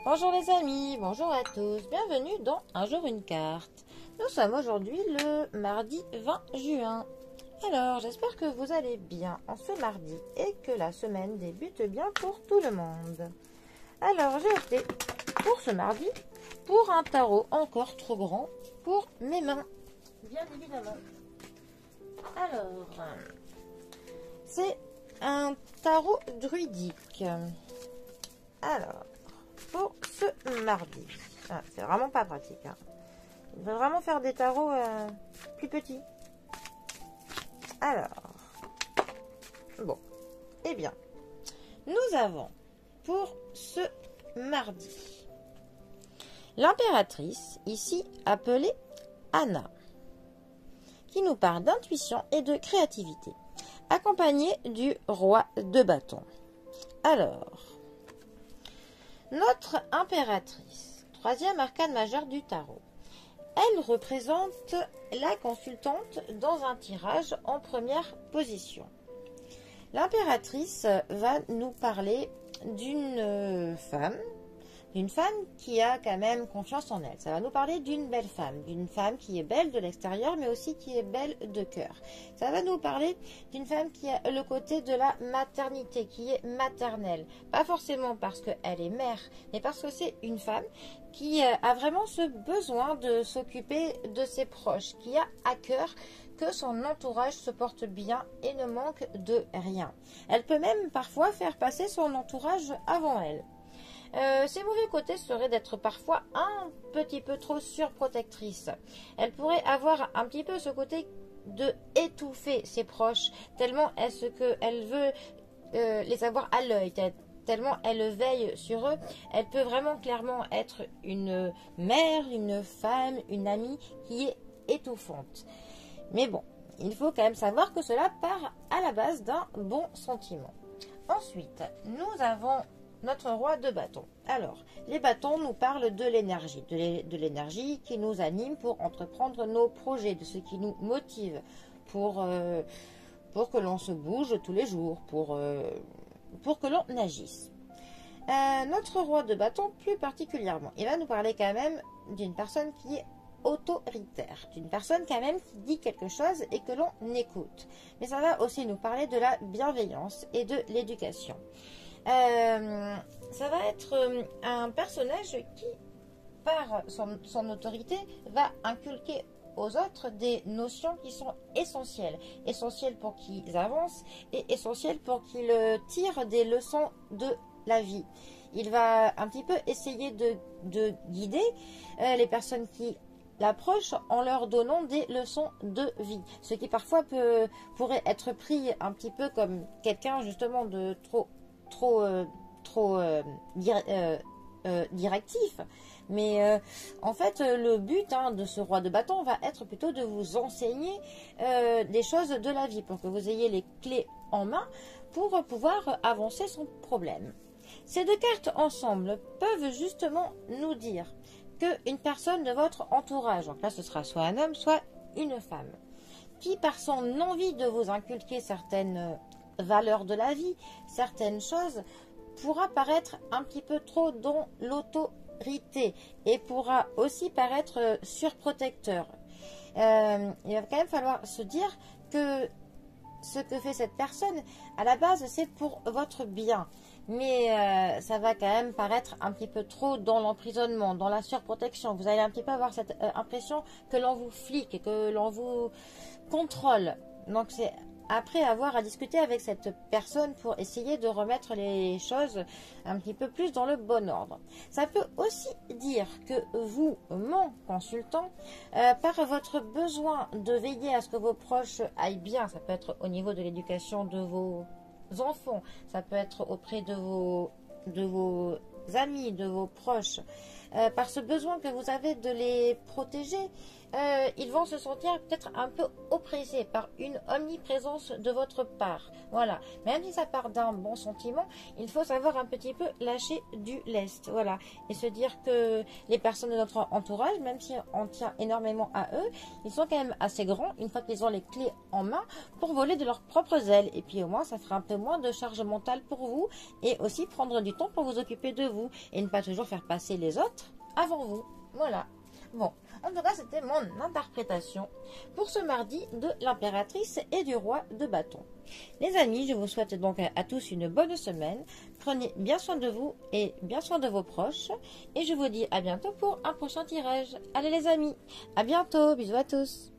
Bonjour les amis, bonjour à tous, bienvenue dans Un jour une carte. Nous sommes aujourd'hui le mardi 20 juin. Alors, j'espère que vous allez bien en ce mardi et que la semaine débute bien pour tout le monde. Alors, j'ai opté pour ce mardi pour un tarot encore trop grand pour mes mains, bien évidemment. Alors, c'est un tarot druidique. Alors, pour ce mardi, c'est vraiment pas pratique. Il va vraiment faire des tarots plus petits. Alors, bon, eh bien, nous avons pour ce mardi l'impératrice, ici appelée Anna, qui nous parle d'intuition et de créativité, accompagnée du roi de bâton. Alors, notre impératrice, troisième arcane majeur du tarot, elle représente la consultante dans un tirage en première position. L'impératrice va nous parler d'une femme qui a quand même confiance en elle. Ça va nous parler d'une belle femme, d'une femme qui est belle de l'extérieur, mais aussi qui est belle de cœur. Ça va nous parler d'une femme qui a le côté de la maternité, qui est maternelle. Pas forcément parce qu'elle est mère, mais parce que c'est une femme qui a vraiment ce besoin de s'occuper de ses proches, qui a à cœur que son entourage se porte bien et ne manque de rien. Elle peut même parfois faire passer son entourage avant elle. Ses mauvais côtés seraient d'être parfois un petit peu trop surprotectrice. Elle pourrait avoir un petit peu ce côté de étouffer ses proches, tellement est-ce qu'elle veut les avoir à l'œil, tellement elle veille sur eux. Elle peut vraiment clairement être une mère, une femme, une amie qui est étouffante. Mais bon, il faut quand même savoir que cela part à la base d'un bon sentiment. Ensuite, nous avons notre roi de bâton. Alors, les bâtons nous parlent de l'énergie, de l'énergie qui nous anime pour entreprendre nos projets, de ce qui nous motive pour que l'on se bouge tous les jours, pour que l'on agisse. Notre roi de bâton, plus particulièrement, il va nous parler quand même d'une personne qui est autoritaire, d'une personne quand même qui dit quelque chose et que l'on écoute. Mais ça va aussi nous parler de la bienveillance et de l'éducation. Ça va être un personnage qui, par son autorité, va inculquer aux autres des notions qui sont essentielles. Essentielles pour qu'ils avancent et essentielles pour qu'ils tirent des leçons de la vie. Il va un petit peu essayer de guider les personnes qui l'approchent en leur donnant des leçons de vie. Ce qui parfois pourrait être pris un petit peu comme quelqu'un justement de trop directif, mais en fait le but de ce roi de bâton va être plutôt de vous enseigner des choses de la vie pour que vous ayez les clés en main pour pouvoir avancer son problème. Ces deux cartes ensemble peuvent justement nous dire qu'une personne de votre entourage, donc là ce sera soit un homme soit une femme, qui par son envie de vous inculquer certaines valeurs de la vie, certaines choses, pourra paraître un petit peu trop dans l'autorité et pourra aussi paraître surprotecteur. Il va quand même falloir se dire que ce que fait cette personne, à la base, c'est pour votre bien. Mais ça va quand même paraître un petit peu trop dans l'emprisonnement, dans la surprotection. Vous allez un petit peu avoir cette impression que l'on vous flique et que l'on vous contrôle. Donc c'est après avoir à discuter avec cette personne pour essayer de remettre les choses un petit peu plus dans le bon ordre. Ça peut aussi dire que vous, mon consultant, par votre besoin de veiller à ce que vos proches aillent bien, ça peut être au niveau de l'éducation de vos enfants, ça peut être auprès de vos amis, de vos proches, par ce besoin que vous avez de les protéger, ils vont se sentir peut-être un peu oppressés par une omniprésence de votre part. Voilà. Même si ça part d'un bon sentiment, il faut savoir un petit peu lâcher du lest. Voilà. Et se dire que les personnes de notre entourage, même si on tient énormément à eux, ils sont quand même assez grands, une fois qu'ils ont les clés en main, pour voler de leurs propres ailes. Et puis au moins, ça fera un peu moins de charge mentale pour vous et aussi prendre du temps pour vous occuper de vous et ne pas toujours faire passer les autres avant vous. Voilà. Bon, en tout cas, c'était mon interprétation pour ce mardi de l'impératrice et du roi de bâton. Les amis, je vous souhaite donc à tous une bonne semaine. Prenez bien soin de vous et bien soin de vos proches. Et je vous dis à bientôt pour un prochain tirage. Allez les amis, à bientôt, bisous à tous.